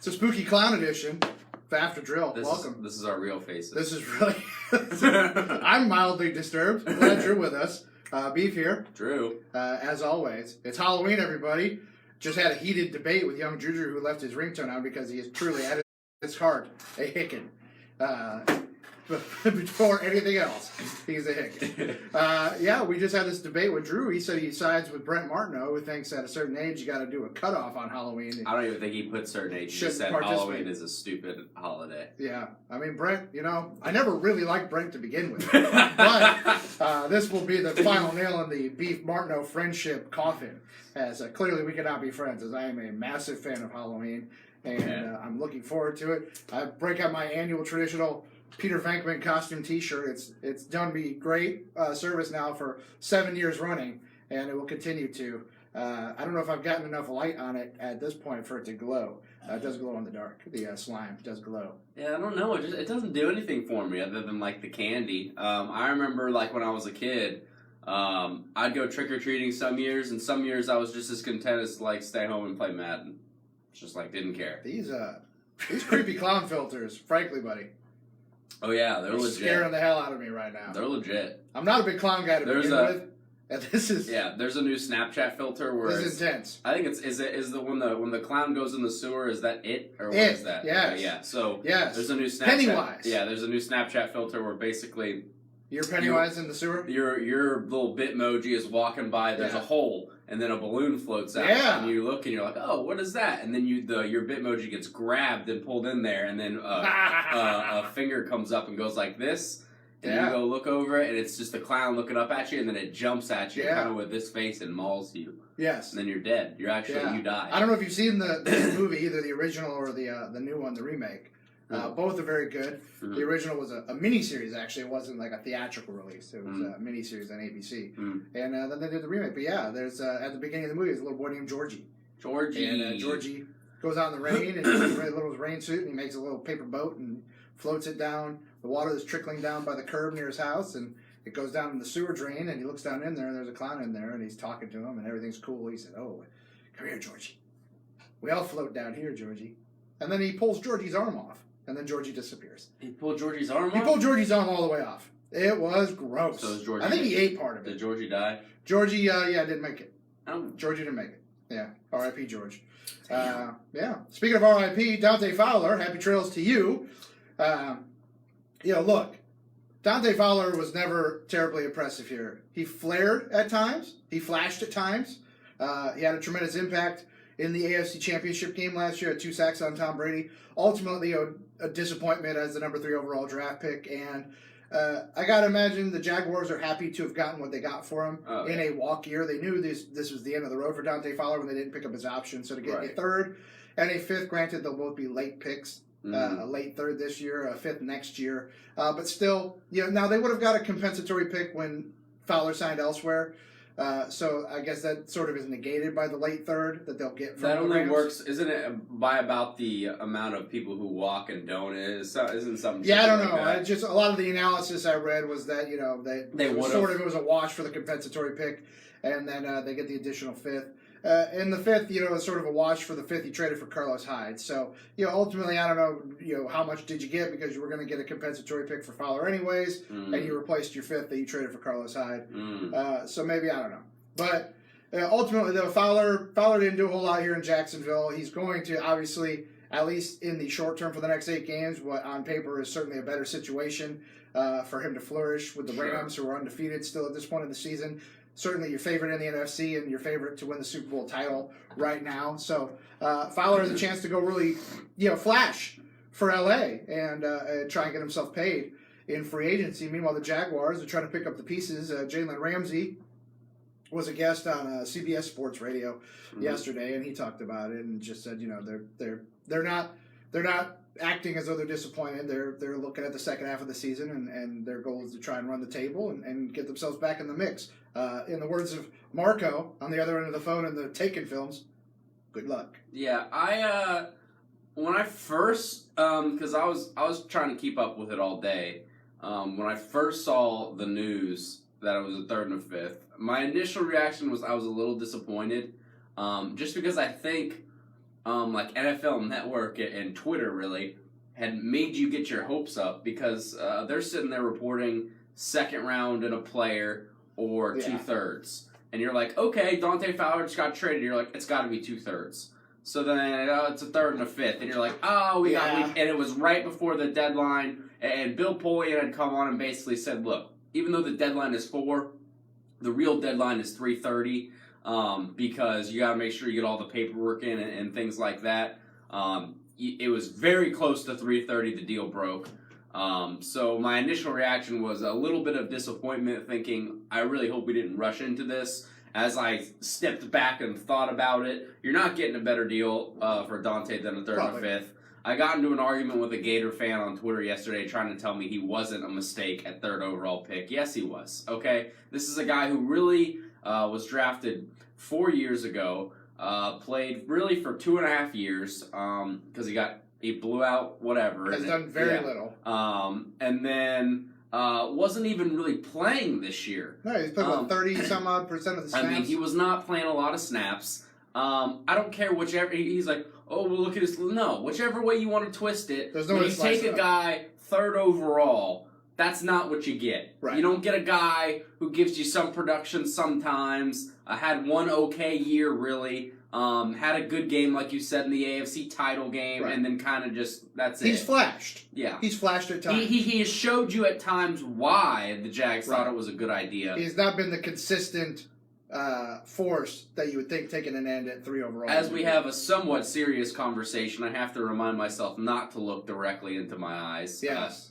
It's a spooky clown edition of After Drill. Welcome. This is our real faces. This is really... I'm mildly disturbed. Glad you're with us. Beef here. Drew. As always. It's Halloween, everybody. Just had a heated debate with young Juju who left his ringtone on because he is truly at his heart a Hicken. Before anything else, he's a Hicken. Yeah, we just had this debate with Drew. He said he sides with Brent Martineau, who thinks at a certain age you got to do a cutoff on Halloween. I don't even think he put certain age. He just said Halloween is a stupid holiday. Yeah, I mean, Brent, I never really liked Brent to begin with. But this will be the final nail in the Beef Martineau friendship coffin, as clearly we cannot be friends, as I am a massive fan of Halloween, and I'm looking forward to it. I break out my annual traditional Peter Venkman costume T-shirt. It's done me great service now for 7 years running, and it will continue to. I don't know if I've gotten enough light on it at this point for it to glow. It does glow in the dark. The slime does glow. Yeah, I don't know. It doesn't do anything for me other than like the candy. I remember like when I was a kid, I'd go trick or treating some years, and some years I was just as content as like stay home and play Madden. Just like didn't care. These creepy clown filters, frankly, buddy. Oh yeah, they're legit. Scaring the hell out of me right now. They're legit. I'm not a big clown guy to begin with. And this is there's a new Snapchat filter where this is intense. I think is the when the clown goes in the sewer, is that it or what is that? Yes. Yeah. So yes. There's a new Snapchat. Pennywise. Yeah, there's a new Snapchat filter where basically you're Pennywise in the sewer. Your little Bitmoji is walking by. There's a hole, and then a balloon floats out. Yeah. And you look, and you're like, oh, what is that? And then your Bitmoji gets grabbed and pulled in there, and then a finger comes up and goes like this. And you go look over it, and it's just a clown looking up at you, and then it jumps at you kind of with this face and mauls you. Yes. And then you're dead. You die. I don't know if you've seen the movie, either the original or the new one, the remake. Both are very good. Mm-hmm. The original was a miniseries, actually. It wasn't like a theatrical release. It was a miniseries on ABC. Mm-hmm. And then they did the remake. But yeah, there's at the beginning of the movie, there's a little boy named Georgie. And Georgie goes out in the rain, and he's in a little rain suit, and he makes a little paper boat and floats it down. The water is trickling down by the curb near his house, and it goes down in the sewer drain, and he looks down in there, and there's a clown in there, and he's talking to him, and everything's cool. He said, oh, come here, Georgie. We all float down here, Georgie. And then he pulls Georgie's arm off, and then Georgie disappears. He pulled Georgie's arm off? He pulled Georgie's arm all the way off. It was gross. So is Georgie... I think he ate part of it. Did Georgie die? Georgie, didn't make it. Oh. Georgie didn't make it. Yeah, R.I.P. George. Yeah. Speaking of R.I.P., Dante Fowler, happy trails to you. Look, Dante Fowler was never terribly impressive here. He flared at times. He flashed at times. He had a tremendous impact in the AFC Championship game last year at 2 sacks on Tom Brady. Ultimately, a disappointment as the number 3 overall draft pick. And I got to imagine the Jaguars are happy to have gotten what they got for him in a walk year. They knew this was the end of the road for Dante Fowler when they didn't pick up his option. So to get a 3rd and a 5th, granted, they'll both be late picks. A late 3rd this year, a 5th next year. But still, now they would have got a compensatory pick when Fowler signed elsewhere. So I guess that sort of is negated by the late 3rd that they'll get from that only Rams. Works, isn't it, by about the amount of people who walk and don't? Isn't something? Yeah, I don't know. Just a lot of the analysis I read was that they it was a wash for the compensatory pick, and then they get the additional 5th. In the 5th, it's sort of a wash for the 5th. You traded for Carlos Hyde. So, ultimately, I don't know, how much did you get because you were going to get a compensatory pick for Fowler anyways, and you replaced your 5th that you traded for Carlos Hyde. So maybe, I don't know. But ultimately, though, Fowler didn't do a whole lot here in Jacksonville. He's going to, obviously, at least in the short term for the next 8 games, what on paper is certainly a better situation for him to flourish with the Rams, who are undefeated still at this point in the season. Certainly your favorite in the NFC and your favorite to win the Super Bowl title right now. So Fowler has a chance to go really, flash for LA and try and get himself paid in free agency. Meanwhile, the Jaguars are trying to pick up the pieces. Jalen Ramsey was a guest on CBS Sports Radio yesterday, and he talked about it and just said, they're not acting as though they're disappointed. They're looking at the second half of the season, and their goal is to try and run the table and get themselves back in the mix. In the words of Marco on the other end of the phone in the Taken films, good luck. Yeah, when I first, because I was trying to keep up with it all day. When I first saw the news that it was a 3rd and a 5th, my initial reaction was I was a little disappointed, just because I think like NFL Network and Twitter really had made you get your hopes up because they're sitting there reporting second round and a player or 2/3. And you're like, okay, Dante Fowler just got traded. You're like, it's got to be 2/3. So then it's a third and a fifth. And you're like, oh, we got weak. And it was right before the deadline. And Bill Polian had come on and basically said, look, even though the deadline is 4, the real deadline is 3:30 because you got to make sure you get all the paperwork in and things like that. It was very close to 3:30. The deal broke. So my initial reaction was a little bit of disappointment, thinking, I really hope we didn't rush into this. As I stepped back and thought about it, you're not getting a better deal for Dante than a third and a fifth. I got into an argument with a Gator fan on Twitter yesterday trying to tell me he wasn't a mistake at 3rd overall pick. Yes, he was. Okay? This is a guy who really was drafted 4 years ago, played really for 2.5 years because he blew out whatever. Has done very little. And then wasn't even really playing this year. No, he's played about 30-some-odd% of the snaps. I mean, he was not playing a lot of snaps. I don't care whichever. He's like, oh, well, look at this. No, whichever way you want to twist it. There's no when way you to slice take it a up. guy 3rd overall, that's not what you get. Right. You don't get a guy who gives you some production sometimes. Had one okay year, really. Had a good game, like you said, in the AFC title game, and then kind of just, that's it. He's flashed. Yeah. He's flashed at times. He has showed you at times why the Jags thought it was a good idea. He's not been the consistent force that you would think taking an end at 3 overall. As we have a somewhat serious conversation, I have to remind myself not to look directly into my eyes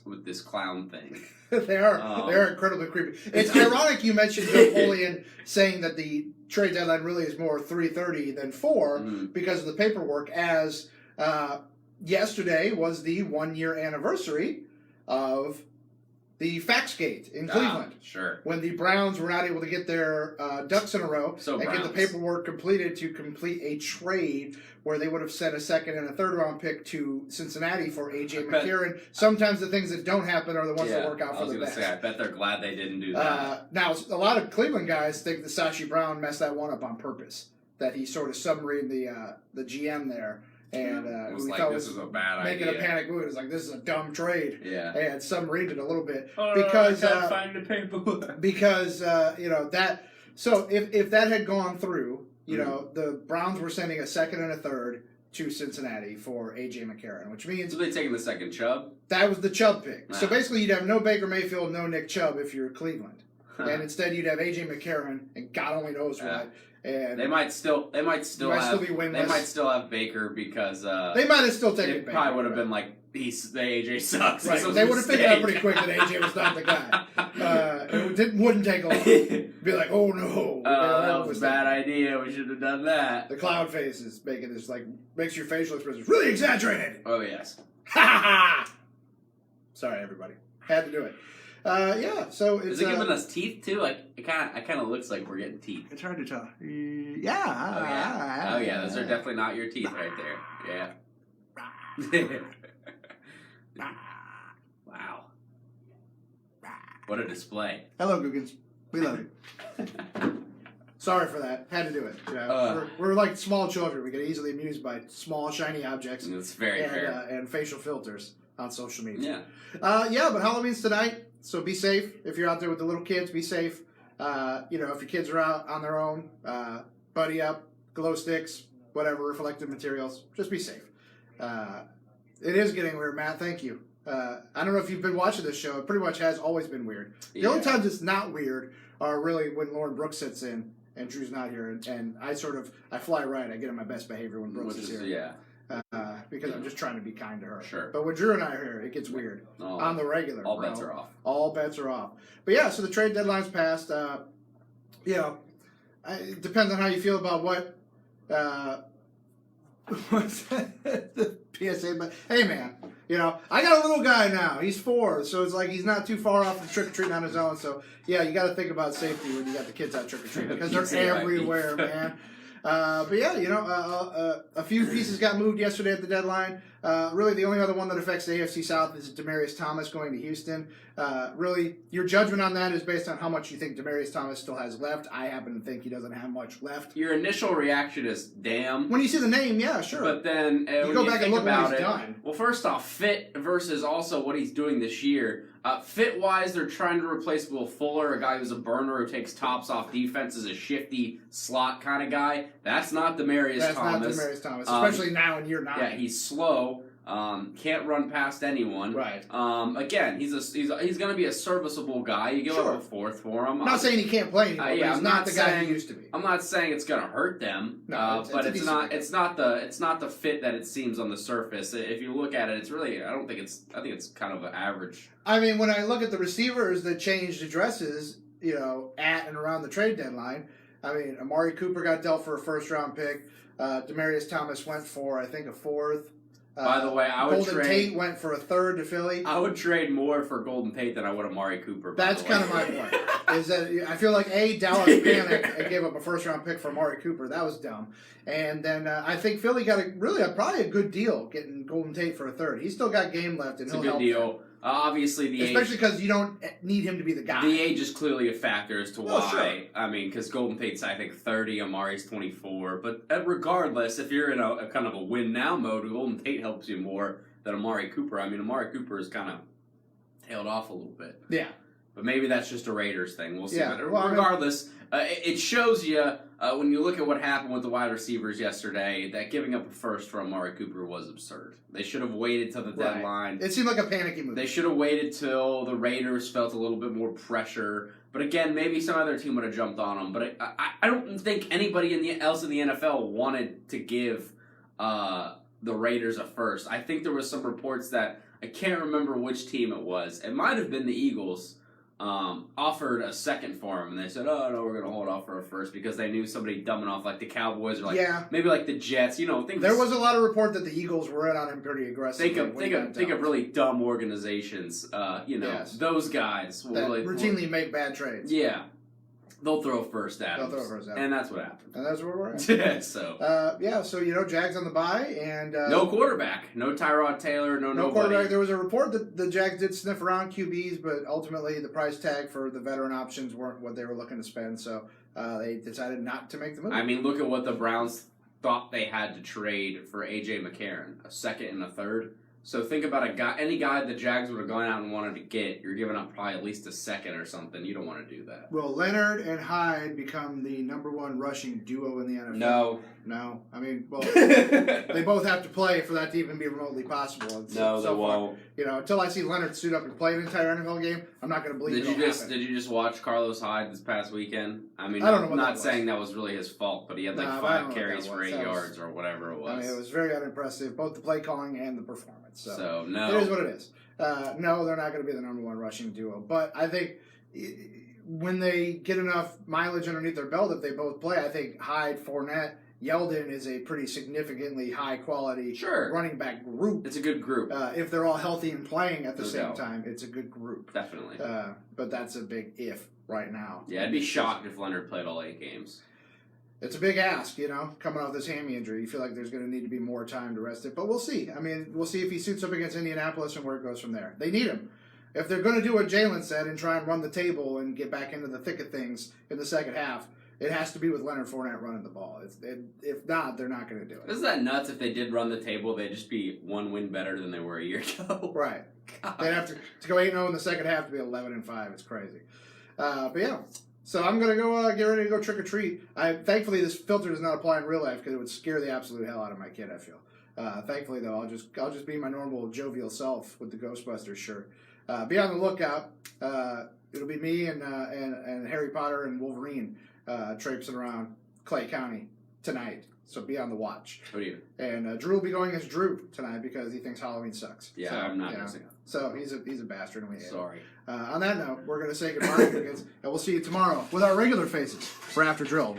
with this clown thing. They're incredibly creepy. It's ironic you mentioned Bill Polian saying that the trade deadline really is more 3:30 than 4 because of the paperwork, as yesterday was the 1-year anniversary of the Faxgate in Cleveland. Sure. When the Browns were not able to get their ducks in a row get the paperwork completed to complete a trade where they would have sent a 2nd and a 3rd round pick to Cincinnati for A.J. McCarron. Sometimes the things that don't happen are the ones that work out for the best. I bet they're glad they didn't do that. Now, a lot of Cleveland guys think that Sashi Brown messed that one up on purpose. That he sort of submarined the GM there. And it was we like, thought this is a bad making idea. a panic move. It was like, this is a dumb trade. Yeah. And submarined it a little bit. Because I can't find the paperwork. Because, that... So, if that had gone through, the Browns were sending a 2nd and a 3rd to Cincinnati for A.J. McCarron, which means... So they taking the 2nd Chubb? That was the Chubb pick. So basically you'd have no Baker Mayfield, no Nick Chubb if you're Cleveland. And instead you'd have A.J. McCarron, and God only knows what. And they might still be winless. They might still have Baker because they might have still taken it Baker. Probably would have been like the AJ sucks. Right. They would have figured out pretty quick that AJ was not the guy. It wouldn't take long. Be like, oh no. That was a bad idea. We should have done that. The cloud face is making this makes your facial expressions really exaggerated. Oh yes. Ha ha ha. Sorry everybody. Had to do it. So it's... Is it giving us teeth, too? Like, it kind of looks like we're getting teeth. It's hard to tell. Oh, yeah. Those are definitely not your teeth right there. Yeah. Wow. What a display. Hello, Googans. We love you. Sorry for that. Had to do it. We're like small children. We get easily amused by small, shiny objects. It's very fair. And facial filters on social media. Yeah. But Halloween's tonight. So be safe. If you're out there with the little kids, be safe. If your kids are out on their own, buddy up, glow sticks, whatever, reflective materials. Just be safe. It is getting weird, Matt. Thank you. I don't know if you've been watching this show. It pretty much has always been weird. The only times it's not weird are really when Lauren Brooks sits in and Drew's not here. And I fly right. I get in my best behavior when Brooks is here. Yeah. Because I'm just trying to be kind to her. Sure. But when Drew and I are here, it gets weird. On the regular. All bets are off. All bets are off. But yeah, so the trade deadline's passed. It depends on how you feel about what what's the PSA. But hey, man, I got a little guy now. He's 4, so it's like he's not too far off the trick or treating on his own. So yeah, you got to think about safety when you got the kids out trick or treating because they're everywhere, man. But yeah, a few pieces got moved yesterday at the deadline. Really, the only other one that affects the AFC South is Demaryius Thomas going to Houston. Really, your judgment on that is based on how much you think Demaryius Thomas still has left. I happen to think he doesn't have much left. Your initial reaction is, damn. When you see the name, yeah, sure. But then you go back and look what he's done. Well, first off, fit versus also what he's doing this year. Fit-wise, they're trying to replace Will Fuller, a guy who's a burner who takes tops off defense, is a shifty slot kind of guy. That's not Demaryius Thomas. That's not Demaryius Thomas, especially now in year 9. Yeah, he's slow. Can't run past anyone. Right. Again, he's going to be a serviceable guy. You give up a fourth for him. I'm not saying he can't play anymore. But he's not the guy he used to be. I'm not saying it's going to hurt them. No, but it's not the fit that it seems on the surface. If you look at it, it's really I think it's kind of an average. I mean, when I look at the receivers that changed addresses, at and around the trade deadline, I mean, Amari Cooper got dealt for a first-round pick. Demaryius Thomas went for, I think, a 4th. By the way, Golden Tate went for a 3rd to Philly. I would trade more for Golden Tate than I would Amari Cooper. That's kind of my point. Is that I feel like Dallas panicked and gave up a first-round pick for Amari Cooper. That was dumb. And then I think Philly got probably a good deal getting Golden Tate for a 3rd. He's still got game left, and it's he'll a good deal. Obviously, the especially because you don't need him to be the guy. The age is clearly a factor as to why. Sure. I mean, because Golden Tate's, I think, 30, Amari's 24. But regardless, if you're in a kind of a win-now mode, Golden Tate helps you more than Amari Cooper. I mean, Amari Cooper is kind of tailed off a little bit. Yeah. But maybe that's just a Raiders thing. We'll see. Yeah. But regardless, it shows you, when you look at what happened with the wide receivers yesterday, that giving up a first for Amari Cooper was absurd. They should have waited till the deadline. It seemed like a panicky move. They should have waited till the Raiders felt a little bit more pressure. But again, maybe some other team would have jumped on them. But I don't think anybody else in the NFL wanted to give the Raiders a first. I think there was some reports that, I can't remember which team it was. It might have been the Eagles. Offered a second for him, and they said, "Oh no, we're going to hold off for a first," because they knew somebody dumbing off like the Cowboys or maybe like the Jets. There was a lot of report that the Eagles were in on him pretty aggressively. Think of really dumb organizations. Yes. Those guys will routinely make bad trades. Yeah. They'll throw first at him. And that's what happened. And that's where we're at. So Jags on the bye, and no quarterback. No Tyrod Taylor, no quarterback. There was a report that the Jags did sniff around QBs, but ultimately the price tag for the veteran options weren't what they were looking to spend, so they decided not to make the move. I mean, look at what the Browns thought they had to trade for A.J. McCarron, a 2nd and a 3rd. So think about any guy the Jags would have gone out and wanted to get. You're giving up probably at least a 2nd or something. You don't want to do that. Will Leonard and Hyde become the #1 rushing duo in the NFL? No. I mean, well, they both have to play for that to even be remotely possible. They won't. Until I see Leonard suit up and play an entire NFL game, I'm not going to believe Did you just watch Carlos Hyde this past weekend? I mean, I don't know what not saying that was really his fault, but he had 5 carries for 8 yards or whatever it was. I mean, it was very unimpressive, both the play calling and the performance. So no. It is what it is. No, they're not going to be the #1 rushing duo. But I think when they get enough mileage underneath their belt, if they both play, I think Hyde, Fournette, Yeldon is a pretty significantly high-quality running back group. It's a good group. If they're all healthy and playing at the same time, it's a good group. Definitely. But that's a big if right now. Yeah, I'd be shocked if Leonard played all 8 games. It's a big ask, coming off this hammy injury. You feel like there's going to need to be more time to rest it. But we'll see. I mean, we'll see if he suits up against Indianapolis and where it goes from there. They need him. If they're going to do what Jalen said and try and run the table and get back into the thick of things in the second half, it has to be with Leonard Fournette running the ball. If not, they're not going to do it. Isn't that nuts? If they did run the table, they'd just be 1 win better than they were a year ago. Right. God. They'd have to go 8-0 in the second half to be 11-5. It's crazy. But yeah. So I'm gonna go get ready to go trick or treat. Thankfully this filter does not apply in real life because it would scare the absolute hell out of my kid. I feel. Thankfully though, I'll just be my normal jovial self with the Ghostbusters shirt. Be on the lookout. It'll be me and Harry Potter and Wolverine traipsing around Clay County tonight. So be on the watch. What do you? And Drew will be going as Drew tonight because he thinks Halloween sucks. Yeah, so, I'm not missing up. So he's a bastard, and we hate him. Sorry. On that note, we're going to say goodbye, and we'll see you tomorrow with our regular faces for After Drill.